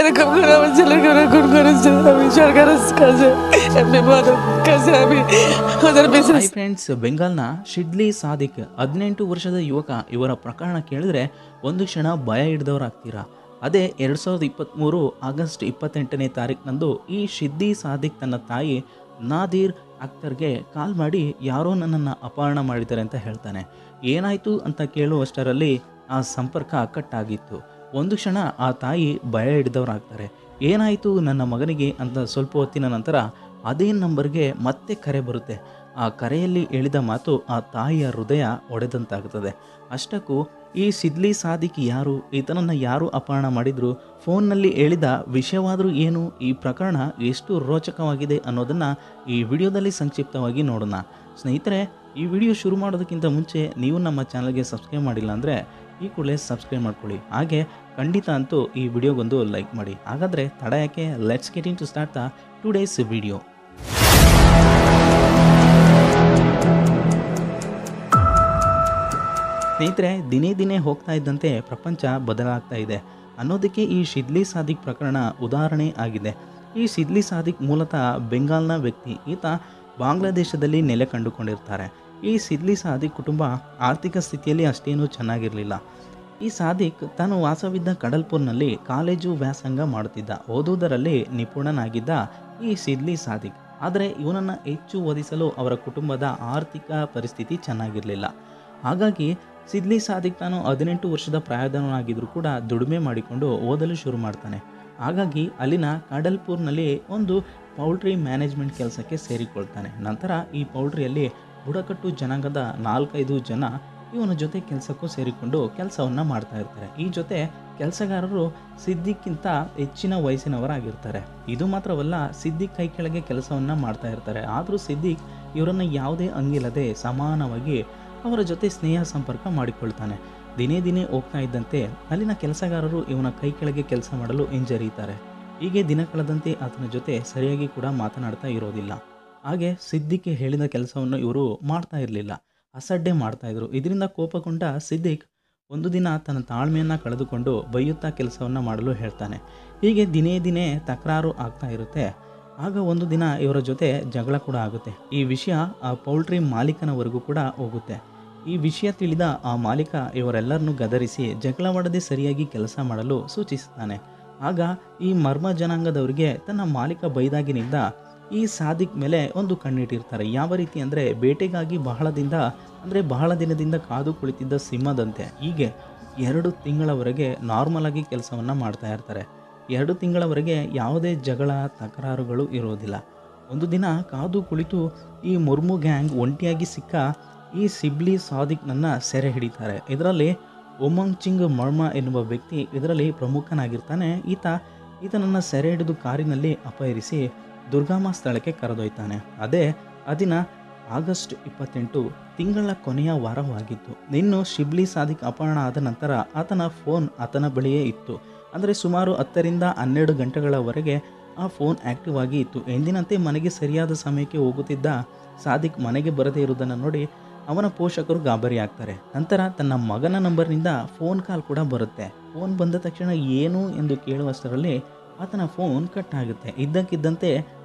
Hi friends, ಬೆಂಗಾಲ್ನ ಶಿಡ್ಲಿ Sadiq 18 ವರ್ಷದ ಯುವಕ. ಇವರ ಪ್ರಕರಣ ಕೇಳಿದ್ರೆ ಒಂದು ಕ್ಷಣ ಭಯ ಹಿಡಿದವರಾಗ್ತೀರಾ. ಅದೇ 2023 ಆಗಸ್ಟ್ 28ನೇ ತಾರೀಕಿನಂದು ಈ ಶಿದ್ದಿ ಸಾದಿಕ್ ತನ್ನ ತಾಯಿ ನಾದೀರ್ ಅಖ್ತರ್ಗೆ ಕಾಲ್ ಮಾಡಿ ಯಾರೋ ನನ್ನನ್ನು ಅಪಹರಣ ಮಾಡಿದ್ದಾರೆ ಅಂತ ಹೇಳ್ತಾನೆ. ಏನಾಯಿತು ಅಂತ ಕೇಳುವಷ್ಟರಲ್ಲಿ ಆ ಸಂಪರ್ಕ ಕಟ್ ಆಗಿತ್ತು. ಒಂದು ಕ್ಷಣ ಆ ತಾಯಿ ಭಯ ಹಿಡಿದವರಾಗ್ತಾರೆ. ಏನಾಯಿತು ನನ್ನ ಮಗನಿಗೆ ಅಂತ ಸ್ವಲ್ಪ ಹೊತ್ತಿನ ನಂತರ ಅದೇ ನಂಬರ್ಗೆ ಮತ್ತೆ ಕರೆ ಬರುತ್ತೆ. ಆ ಕರೆಯಲ್ಲಿ ಹೇಳಿದ ಮಾತು ಆ ತಾಯಿಯ ಹೃದಯ ಒಡೆದಂತಾಗುತ್ತದೆ. ಅಷ್ಟಕ್ಕೂ ಈ ಶಿದ್ಲಿ ಸಾದಿಕ್ ಯಾರು, ಈತನನ್ನು ಯಾರು ಅಪಹರಣ ಮಾಡಿದ್ರು, ಫೋನ್ನಲ್ಲಿ ಹೇಳಿದ ವಿಷಯವಾದರೂ ಏನು, ಈ ಪ್ರಕರಣ ಎಷ್ಟು ರೋಚಕವಾಗಿದೆ ಅನ್ನೋದನ್ನು ಈ ವಿಡಿಯೋದಲ್ಲಿ ಸಂಕ್ಷಿಪ್ತವಾಗಿ ನೋಡೋಣ. ಸ್ನೇಹಿತರೆ, ಈ ವಿಡಿಯೋ ಶುರು ಮಾಡೋದಕ್ಕಿಂತ ಮುಂಚೆ ನೀವು ನಮ್ಮ ಚಾನಲ್ಗೆ ಸಬ್ಸ್ಕ್ರೈಬ್ ಮಾಡಿಲ್ಲ ಅಂದರೆ ಈ ಕೂಡಲೇ ಸಬ್ಸ್ಕ್ರೈಬ್ ಮಾಡ್ಕೊಳ್ಳಿ. ಹಾಗೆ ಖಂಡಿತ ಅಂತೂ ಈ ವಿಡಿಯೋಗೊಂದು ಲೈಕ್ ಮಾಡಿ. ಹಾಗಾದರೆ ತಡ ಯಾಕೆ, let's get into start the today's video. ಸ್ನೇಹಿತರೆ, ದಿನೇ ದಿನೇ ಹೋಗ್ತಾ ಇದ್ದಂತೆ ಪ್ರಪಂಚ ಬದಲಾಗ್ತಾ ಇದೆ ಅನ್ನೋದಕ್ಕೆ ಈ ಶಿದ್ಲಿ ಸಾದಿಕ್ ಪ್ರಕರಣ ಉದಾಹರಣೆ ಆಗಿದೆ. ಈ ಶಿದ್ಲಿ ಸಾದಿಕ್ ಮೂಲತಃ ಬೆಂಗಾಲ್ನ ವ್ಯಕ್ತಿ. ಈತ ಬಾಂಗ್ಲಾದೇಶದಲ್ಲಿ ನೆಲೆ ಕಂಡುಕೊಂಡಿರ್ತಾರೆ. ಈ ಶಿದ್ಲಿ ಸಾದಿಕ್ ಕುಟುಂಬ ಆರ್ಥಿಕ ಸ್ಥಿತಿಯಲ್ಲಿ ಅಷ್ಟೇನೂ ಚೆನ್ನಾಗಿರಲಿಲ್ಲ. ಈ ಸಾದಿಕ್ ತಾನು ವಾಸವಿದ್ದ ಕಡಲ್ಪುರ್ನಲ್ಲಿ ಕಾಲೇಜು ವ್ಯಾಸಂಗ ಮಾಡುತ್ತಿದ್ದ. ಓದುವುದರಲ್ಲಿ ನಿಪುಣನಾಗಿದ್ದ ಈ ಶಿದ್ಲಿ ಸಾದಿಕ್. ಆದರೆ ಇವನನ್ನು ಹೆಚ್ಚು ಓದಿಸಲು ಅವರ ಕುಟುಂಬದ ಆರ್ಥಿಕ ಪರಿಸ್ಥಿತಿ ಚೆನ್ನಾಗಿರಲಿಲ್ಲ. ಹಾಗಾಗಿ ಶಿದ್ಲಿ ಸಾದಿಕ್ ತಾನು 18 ವರ್ಷದ ಪ್ರಾಯದವನಾಗಿದ್ದರೂ ಕೂಡ ದುಡಿಮೆ ಮಾಡಿಕೊಂಡು ಓದಲು ಶುರು ಮಾಡ್ತಾನೆ. ಹಾಗಾಗಿ ಅಲ್ಲಿನ ಕಡಲ್ಪುರ್ನಲ್ಲಿ ಒಂದು ಪೌಲ್ಟ್ರಿ ಮ್ಯಾನೇಜ್ಮೆಂಟ್ ಕೆಲಸಕ್ಕೆ ಸೇರಿಕೊಳ್ತಾನೆ. ನಂತರ ಈ ಪೌಲ್ಟ್ರಿಯಲ್ಲಿ ಬುಡಕಟ್ಟು ಜನಾಂಗದ 4-5 ಜನ ಇವನ ಜೊತೆ ಕೆಲಸಕ್ಕೂ ಸೇರಿಕೊಂಡು ಕೆಲಸವನ್ನು ಮಾಡ್ತಾ ಇರ್ತಾರೆ. ಈ ಜೊತೆ ಕೆಲಸಗಾರರು ಸಿದ್ದಿಕ್ಕಿಂತ ಹೆಚ್ಚಿನ ವಯಸ್ಸಿನವರಾಗಿರ್ತಾರೆ. ಇದು ಮಾತ್ರವಲ್ಲ, ಸಿದ್ದಿಕ್ ಕೈ ಕೆಳಗೆ ಕೆಲಸವನ್ನು ಮಾಡ್ತಾ ಇರ್ತಾರೆ. ಆದರೂ ಸಿದ್ದಿಕ್ ಇವರನ್ನು ಯಾವುದೇ ಅಂಗಿಲ್ಲದೆ ಸಮಾನವಾಗಿ ಅವರ ಜೊತೆ ಸ್ನೇಹ ಸಂಪರ್ಕ ಮಾಡಿಕೊಳ್ತಾನೆ. ದಿನೇ ದಿನೇ ಹೋಗ್ತಾ ಇದ್ದಂತೆ ಅಲ್ಲಿನ ಕೆಲಸಗಾರರು ಇವನ ಕೈ ಕೆಳಗೆ ಕೆಲಸ ಮಾಡಲು ಹಿಂಜರಿತಾರೆ. ಹೀಗೆ ದಿನ ಕಳೆದಂತೆ ಆತನ ಜೊತೆ ಸರಿಯಾಗಿ ಕೂಡ ಮಾತನಾಡ್ತಾ ಇರೋದಿಲ್ಲ. ಹಾಗೆ ಸಿದ್ದಿಕ್ಗೆ ಹೇಳಿದ ಕೆಲಸವನ್ನು ಇವರು ಮಾಡ್ತಾ ಇರಲಿಲ್ಲ, ಅಸಡ್ಡೆ ಮಾಡ್ತಾಯಿದ್ರು. ಇದರಿಂದ ಕೋಪಗೊಂಡ ಸಿದ್ದಿಕ್ ಒಂದು ದಿನ ತನ್ನ ತಾಳ್ಮೆಯನ್ನು ಕಳೆದುಕೊಂಡು ಬೈಯುತ್ತಾ ಕೆಲಸವನ್ನು ಮಾಡಲು ಹೇಳ್ತಾನೆ. ಹೀಗೆ ದಿನೇ ದಿನೇ ತಕರಾರು ಆಗ್ತಾ ಇರುತ್ತೆ. ಆಗ ಒಂದು ದಿನ ಇವರ ಜೊತೆ ಜಗಳ ಕೂಡ ಆಗುತ್ತೆ. ಈ ವಿಷಯ ಆ ಪೌಲ್ಟ್ರಿ ಮಾಲೀಕನವರೆಗೂ ಕೂಡ ಹೋಗುತ್ತೆ. ಈ ವಿಷಯ ತಿಳಿದ ಆ ಮಾಲೀಕ ಇವರೆಲ್ಲರನ್ನೂ ಗದರಿಸಿ ಜಗಳವಾಡದೆ ಸರಿಯಾಗಿ ಕೆಲಸ ಮಾಡಲು ಸೂಚಿಸುತ್ತಾನೆ. ಆಗ ಈ ಮರ್ಮ ಜನಾಂಗದವರಿಗೆ ತನ್ನ ಮಾಲೀಕ ಬೈದಾಗಿನಿಂದ ಈ ಸಾದಿಕ್ ಮೇಲೆ ಒಂದು ಕಣ್ಣಿಟ್ಟಿರ್ತಾರೆ. ಯಾವ ರೀತಿ ಅಂದರೆ, ಬೇಟೆಗಾಗಿ ಬಹಳ ದಿನದಿಂದ ಕಾದು ಕುಳಿತಿದ್ದ ಸಿಂಹದಂತೆ ಹೀಗೆ 2 ತಿಂಗಳವರೆಗೆ ನಾರ್ಮಲ್ ಆಗಿ ಕೆಲಸವನ್ನು ಮಾಡ್ತಾ ಇರ್ತಾರೆ. 2 ತಿಂಗಳವರೆಗೆ ಯಾವುದೇ ಜಗಳ ತಕರಾರುಗಳು ಇರೋದಿಲ್ಲ. ಒಂದು ದಿನ ಕಾದು ಕುಳಿತು ಈ ಮುರ್ಮು ಗ್ಯಾಂಗ್ ಒಂಟಿಯಾಗಿ ಸಿಕ್ಕ ಈ ಶಿಬ್ಲಿ ಸಾದಿಕ್ನನ್ನು ಸೆರೆ ಹಿಡಿತಾರೆ. ಇದರಲ್ಲಿ ಉಮಂಗ್ ಚಿಂಗ್ ಮರ್ಮ ಎನ್ನುವ ವ್ಯಕ್ತಿ ಇದರಲ್ಲಿ ಪ್ರಮುಖನಾಗಿರ್ತಾನೆ. ಈತನನ್ನು ಸೆರೆ ಹಿಡಿದು ಕಾರಿನಲ್ಲಿ ಅಪಹರಿಸಿ ದುರ್ಗಮ ಸ್ಥಳಕ್ಕೆ ಕರೆದೊಯ್ತಾನೆ. ಆ ದಿನ ಆಗಸ್ಟ್ 28, ತಿಂಗಳ ಕೊನೆಯ ವಾರವಾಗಿತ್ತು. ಇನ್ನು ಶಿಬ್ಲಿ ಸಾದಿಕ್ ಅಪಹರಣ ಆದ ನಂತರ ಆತನ ಫೋನ್ ಆತನ ಬಳಿಯೇ ಇತ್ತು. ಅಂದರೆ ಸುಮಾರು 10ರಿಂದ 12 ಗಂಟೆಗಳವರೆಗೆ ಆ ಫೋನ್ ಆ್ಯಕ್ಟಿವ್ ಆಗಿ ಇತ್ತು. ಎಂದಿನಂತೆ ಮನೆಗೆ ಸರಿಯಾದ ಸಮಯಕ್ಕೆ ಹೋಗುತ್ತಿದ್ದ ಸಾದಿಕ್ ಮನೆಗೆ ಬರದೇ ಇರುವುದನ್ನು ನೋಡಿ ಅವನ ಪೋಷಕರು ಗಾಬರಿ ಆಗ್ತಾರೆ. ನಂತರ ತನ್ನ ಮಗನ ನಂಬರ್ನಿಂದ ಫೋನ್ ಕಾಲ್ ಕೂಡ ಬರುತ್ತೆ. ಫೋನ್ ಬಂದ ತಕ್ಷಣ ಏನು ಎಂದು ಕೇಳುವಷ್ಟರಲ್ಲಿ ಆತನ ಫೋನ್ ಕಟ್ ಆಗುತ್ತೆ. ಇದ್ದಕ್ಕಿದ್ದಂತೆ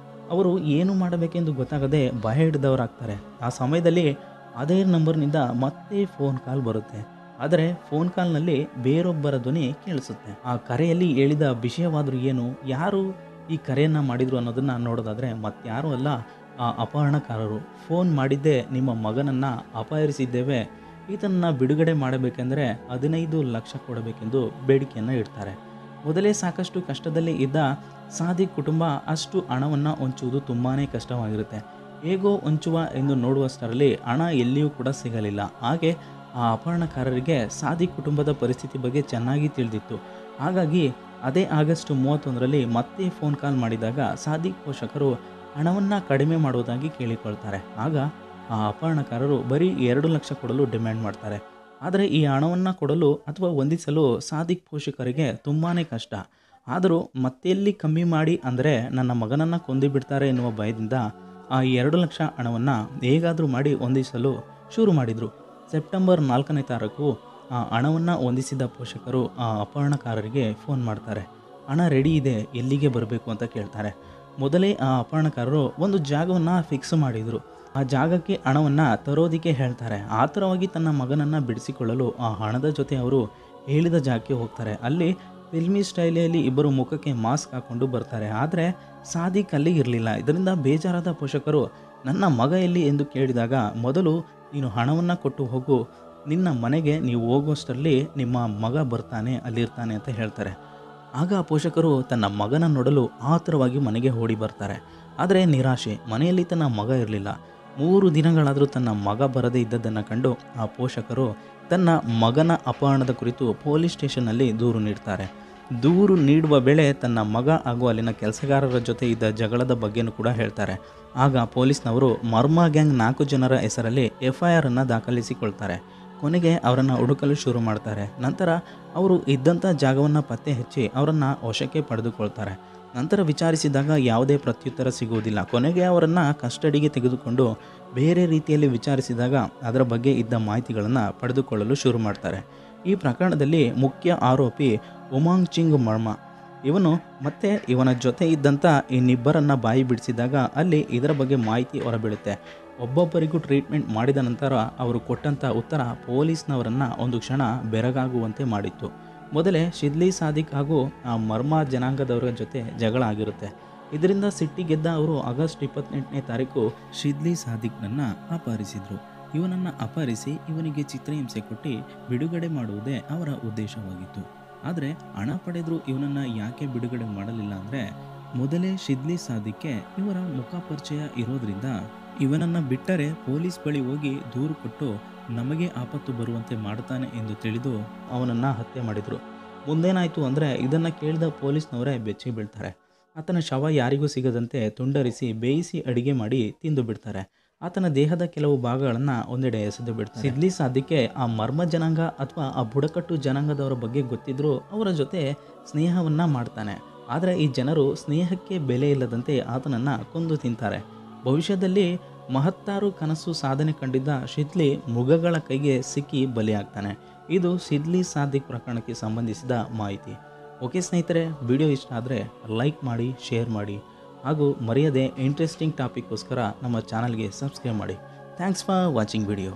ಅವರು ಏನು ಮಾಡಬೇಕೆಂದು ಗೊತ್ತಾಗದೆ ಭಯ ಹಿಡಿದವರಾಗ್ತಾರೆ. ಆ ಸಮಯದಲ್ಲಿ ಅದೇ ನಂಬರ್ನಿಂದ ಮತ್ತೆ ಫೋನ್ ಕಾಲ್ ಬರುತ್ತೆ. ಆದರೆ ಫೋನ್ ಕಾಲ್ನಲ್ಲಿ ಬೇರೊಬ್ಬರ ಧ್ವನಿ ಕೇಳಿಸುತ್ತೆ. ಆ ಕರೆಯಲ್ಲಿ ಹೇಳಿದ ವಿಷಯವಾದರೂ ಏನು, ಯಾರು ಈ ಕರೆಯನ್ನು ಮಾಡಿದರು ಅನ್ನೋದನ್ನು ನೋಡೋದಾದರೆ ಮತ್ತಾರೂ ಅಲ್ಲ, ಆ ಅಪಹರಣಕಾರರು. ಫೋನ್ ಮಾಡಿದ್ದೇ ನಿಮ್ಮ ಮಗನನ್ನು ಅಪಹರಿಸಿದ್ದೇವೆ, ಈತನನ್ನು ಬಿಡುಗಡೆ ಮಾಡಬೇಕೆಂದರೆ 15 ಲಕ್ಷ ಕೊಡಬೇಕೆಂದು ಬೇಡಿಕೆಯನ್ನು ಇಡ್ತಾರೆ. ಮೊದಲೇ ಸಾಕಷ್ಟು ಕಷ್ಟದಲ್ಲಿ ಇದ್ದ ಸಾದಿಕ್ ಕುಟುಂಬ ಅಷ್ಟು ಹಣವನ್ನು ಹೊಂಚುವುದು ತುಂಬಾ ಕಷ್ಟವಾಗಿರುತ್ತೆ. ಹೇಗೋ ಹೊಂಚುವ ಎಂದು ನೋಡುವಷ್ಟರಲ್ಲಿ ಹಣ ಎಲ್ಲಿಯೂ ಕೂಡ ಸಿಗಲಿಲ್ಲ. ಹಾಗೆ ಆ ಅಪಹರಣಕಾರರಿಗೆ ಸಾದಿಕ್ ಕುಟುಂಬದ ಪರಿಸ್ಥಿತಿ ಬಗ್ಗೆ ಚೆನ್ನಾಗಿ ತಿಳಿದಿತ್ತು. ಹಾಗಾಗಿ ಅದೇ ಆಗಸ್ಟ್ 31ರಲ್ಲಿ ಮತ್ತೆ ಫೋನ್ ಕಾಲ್ ಮಾಡಿದಾಗ ಸಾದಿಕ್ ಪೋಷಕರು ಹಣವನ್ನು ಕಡಿಮೆ ಮಾಡುವುದಾಗಿ ಕೇಳಿಕೊಳ್ತಾರೆ. ಆಗ ಆ ಅಪಹರಣಕಾರರು ಬರೀ 2 ಲಕ್ಷ ಕೊಡಲು ಡಿಮ್ಯಾಂಡ್ ಮಾಡ್ತಾರೆ. ಆದರೆ ಈ ಹಣವನ್ನು ಕೊಡಲು ಅಥವಾ ಹೊಂದಿಸಲು ಸಾದಿಕ್ ಪೋಷಕರಿಗೆ ತುಂಬಾ ಕಷ್ಟ. ಆದರೂ ಮತ್ತೆಲ್ಲಿ ಕಮ್ಮಿ ಮಾಡಿ ಅಂದರೆ ನನ್ನ ಮಗನನ್ನು ಕೊಂದು ಬಿಡ್ತಾರೆ ಎನ್ನುವ ಭಯದಿಂದ ಆ 2 ಲಕ್ಷ ಹಣವನ್ನು ಹೇಗಾದರೂ ಮಾಡಿ ಹೊಂದಿಸಲು ಶುರು ಮಾಡಿದರು. ಸೆಪ್ಟೆಂಬರ್ 4ನೇ ತಾರೀಕು ಆ ಹಣವನ್ನು ಹೊಂದಿಸಿದ ಪೋಷಕರು ಆ ಅಪಹರಣಕಾರರಿಗೆ ಫೋನ್ ಮಾಡ್ತಾರೆ. ಹಣ ರೆಡಿ ಇದೆ, ಎಲ್ಲಿಗೆ ಬರಬೇಕು ಅಂತ ಕೇಳ್ತಾರೆ. ಮೊದಲೇ ಆ ಅಪಹರಣಕಾರರು ಒಂದು ಜಾಗವನ್ನು ಫಿಕ್ಸ್ ಮಾಡಿದರು. ಆ ಜಾಗಕ್ಕೆ ಹಣವನ್ನು ತರೋದಕ್ಕೆ ಹೇಳ್ತಾರೆ. ಆತುರವಾಗಿ ತನ್ನ ಮಗನನ್ನು ಬಿಡಿಸಿಕೊಳ್ಳಲು ಆ ಹಣದ ಜೊತೆ ಅವರು ಹೇಳಿದ ಜಾಗಕ್ಕೆ ಹೋಗ್ತಾರೆ. ಅಲ್ಲಿ ಫಿಲ್ಮಿ ಸ್ಟೈಲಿಯಲ್ಲಿ ಇಬ್ಬರು ಮುಖಕ್ಕೆ ಮಾಸ್ಕ್ ಹಾಕ್ಕೊಂಡು ಬರ್ತಾರೆ. ಆದರೆ ಸಾದಿಕ್ ಅಲ್ಲಿ ಇರಲಿಲ್ಲ. ಇದರಿಂದ ಬೇಜಾರಾದ ಪೋಷಕರು ನನ್ನ ಮಗ ಎಲ್ಲಿ ಎಂದು ಕೇಳಿದಾಗ, ಮೊದಲು ನೀನು ಹಣವನ್ನು ಕೊಟ್ಟು ಹೋಗು, ನಿನ್ನ ಮನೆಗೆ ನೀವು ಹೋಗುವಷ್ಟರಲ್ಲಿ ನಿಮ್ಮ ಮಗ ಬರ್ತಾನೆ, ಅಲ್ಲಿರ್ತಾನೆ ಅಂತ ಹೇಳ್ತಾರೆ. ಆಗ ಆ ಪೋಷಕರು ತನ್ನ ಮಗನ ನೋಡಲು ಆತುರವಾಗಿ ಮನೆಗೆ ಓಡಿ ಬರ್ತಾರೆ. ಆದರೆ ನಿರಾಶೆ, ಮನೆಯಲ್ಲಿ ತನ್ನ ಮಗ ಇರಲಿಲ್ಲ. 3 ದಿನಗಳಾದರೂ ತನ್ನ ಮಗ ಬರದೇ ಇದ್ದದ್ದನ್ನು ಕಂಡು ಆ ಪೋಷಕರು ತನ್ನ ಮಗನ ಅಪಹರಣದ ಕುರಿತು ಪೊಲೀಸ್ ಸ್ಟೇಷನ್ನಲ್ಲಿ ದೂರು ನೀಡ್ತಾರೆ. ದೂರು ನೀಡುವ ವೇಳೆ ತನ್ನ ಮಗ ಹಾಗೂ ಅಲ್ಲಿನ ಕೆಲಸಗಾರರ ಜೊತೆ ಇದ್ದ ಜಗಳದ ಬಗ್ಗೆನೂ ಕೂಡ ಹೇಳ್ತಾರೆ. ಆಗ ಪೊಲೀಸ್ನವರು ಮರ್ಮ ಗ್ಯಾಂಗ್ 4 ಜನರ ಹೆಸರಲ್ಲಿ FIR ಅನ್ನು ದಾಖಲಿಸಿಕೊಳ್ತಾರೆ. ಕೊನೆಗೆ ಅವರನ್ನು ಹುಡುಕಲು ಶುರು ಮಾಡ್ತಾರೆ. ನಂತರ ಅವರು ಇದ್ದಂಥ ಜಾಗವನ್ನು ಪತ್ತೆ ಹಚ್ಚಿ ಅವರನ್ನು ವಶಕ್ಕೆ ಪಡೆದುಕೊಳ್ತಾರೆ. ನಂತರ ವಿಚಾರಿಸಿದಾಗ ಯಾವುದೇ ಪ್ರತ್ಯುತ್ತರ ಸಿಗುವುದಿಲ್ಲ. ಕೊನೆಗೆ ಅವರನ್ನು ಕಸ್ಟಡಿಗೆ ತೆಗೆದುಕೊಂಡು ಬೇರೆ ರೀತಿಯಲ್ಲಿ ವಿಚಾರಿಸಿದಾಗ ಅದರ ಬಗ್ಗೆ ಇದ್ದ ಮಾಹಿತಿಗಳನ್ನು ಪಡೆದುಕೊಳ್ಳಲು ಶುರು ಮಾಡ್ತಾರೆ. ಈ ಪ್ರಕರಣದಲ್ಲಿ ಮುಖ್ಯ ಆರೋಪಿ ಉಮಾಂಗ್ ಚಿಂಗ್ ಮರ್ಮ. ಇವನು ಮತ್ತೆ ಇವನ ಜೊತೆ ಇದ್ದಂಥ ಇನ್ನಿಬ್ಬರನ್ನು ಬಾಯಿ ಬಿಡಿಸಿದಾಗ ಅಲ್ಲಿ ಇದರ ಬಗ್ಗೆ ಮಾಹಿತಿ ಹೊರಬೀಳುತ್ತೆ. ಒಬ್ಬೊಬ್ಬರಿಗೂ ಟ್ರೀಟ್ಮೆಂಟ್ ಮಾಡಿದ ನಂತರ ಅವರು ಕೊಟ್ಟಂಥ ಉತ್ತರ ಪೊಲೀಸ್ನವರನ್ನು ಒಂದು ಕ್ಷಣ ಬೆರಗಾಗುವಂತೆ ಮಾಡಿತ್ತು. ಮೊದಲೇ ಶಿದ್ಲಿ ಸಾದಿಕ್ ಹಾಗೂ ಆ ಮರ್ಮ ಜನಾಂಗದವರ ಜೊತೆ ಜಗಳ ಆಗಿರುತ್ತೆ. ಇದರಿಂದ ಸಿಟ್ಟಿಗೆದ್ದ ಅವರು ಆಗಸ್ಟ್ 28ನೇ ತಾರೀಕು ಶಿದ್ಲಿ ಸಾದಿಕ್ನನ್ನು ಅಪಹರಿಸಿದರು. ಇವನನ್ನು ಅಪಹರಿಸಿ ಇವನಿಗೆ ಚಿತ್ರಹಿಂಸೆ ಕೊಟ್ಟು ಬಿಡುಗಡೆ ಮಾಡುವುದೇ ಅವರ ಉದ್ದೇಶವಾಗಿತ್ತು. ಆದರೆ ಹಣ ಪಡೆದರೂ ಇವನನ್ನು ಯಾಕೆ ಬಿಡುಗಡೆ ಮಾಡಲಿಲ್ಲ ಅಂದರೆ, ಮೊದಲೇ ಶಿದ್ಲಿ ಸಾದಿಕ್ಗೆ ಇವರ ಮುಖ ಪರಿಚಯ ಇರೋದ್ರಿಂದ ಇವನನ್ನು ಬಿಟ್ಟರೆ ಪೊಲೀಸ್ ಬಳಿ ಹೋಗಿ ದೂರು ಕೊಟ್ಟು ನಮಗೆ ಆಪತ್ತು ಬರುವಂತೆ ಮಾಡ್ತಾನೆ ಎಂದು ತಿಳಿದು ಅವನನ್ನು ಹತ್ಯೆ ಮಾಡಿದರು. ಮುಂದೇನಾಯಿತು ಅಂದರೆ, ಇದನ್ನು ಕೇಳಿದ ಪೊಲೀಸ್ನವರೇ ಬೆಚ್ಚಿ ಬೀಳ್ತಾರೆ. ಆತನ ಶವ ಯಾರಿಗೂ ಸಿಗದಂತೆ ತುಂಡರಿಸಿ ಬೇಯಿಸಿ ಅಡಿಗೆ ಮಾಡಿ ತಿಂದು ಬಿಡ್ತಾರೆ. ಆತನ ದೇಹದ ಕೆಲವು ಭಾಗಗಳನ್ನು ಒಂದೆಡೆ ಎಸೆದು ಬಿಡ್ತಾರೆ. ಶಿದ್ಲಿ ಸಾದಿಕ್ಗೆ ಆ ಮರ್ಮ ಜನಾಂಗ ಅಥವಾ ಆ ಬುಡಕಟ್ಟು ಜನಾಂಗದವರ ಬಗ್ಗೆ ಗೊತ್ತಿದ್ದರೂ ಅವರ ಜೊತೆ ಸ್ನೇಹವನ್ನು ಮಾಡ್ತಾನೆ. ಆದರೆ ಈ ಜನರು ಸ್ನೇಹಕ್ಕೆ ಬೆಲೆ ಇಲ್ಲದಂತೆ ಆತನನ್ನು ಕೊಂದು ತಿಂತಾರೆ. ಭವಿಷ್ಯದಲ್ಲಿ ಮಹತ್ತಾರು ಕನಸು ಸಾಧನೆ ಕಂಡಿದ್ದ ಶಿದ್ಲಿ ಮೃಗಗಳ ಕೈಗೆ ಸಿಕ್ಕಿ ಬಲಿಯಾಗ್ತಾನೆ. ಇದು ಶಿದ್ಲಿ ಸಾದಿಕ್ ಪ್ರಕರಣಕ್ಕೆ ಸಂಬಂಧಿಸಿದ ಮಾಹಿತಿ. ಓಕೆ ಸ್ನೇಹಿತರೆ, ವಿಡಿಯೋ ಇಷ್ಟ ಆದರೆ ಲೈಕ್ ಮಾಡಿ, ಶೇರ್ ಮಾಡಿ ಹಾಗೂ ಮರೆಯದೆ ಇಂಟ್ರೆಸ್ಟಿಂಗ್ ಟಾಪಿಕ್ಗೋಸ್ಕರ ನಮ್ಮ ಚಾನಲ್ಗೆ ಸಬ್ಸ್ಕ್ರೈಬ್ ಮಾಡಿ. Thanks for watching video.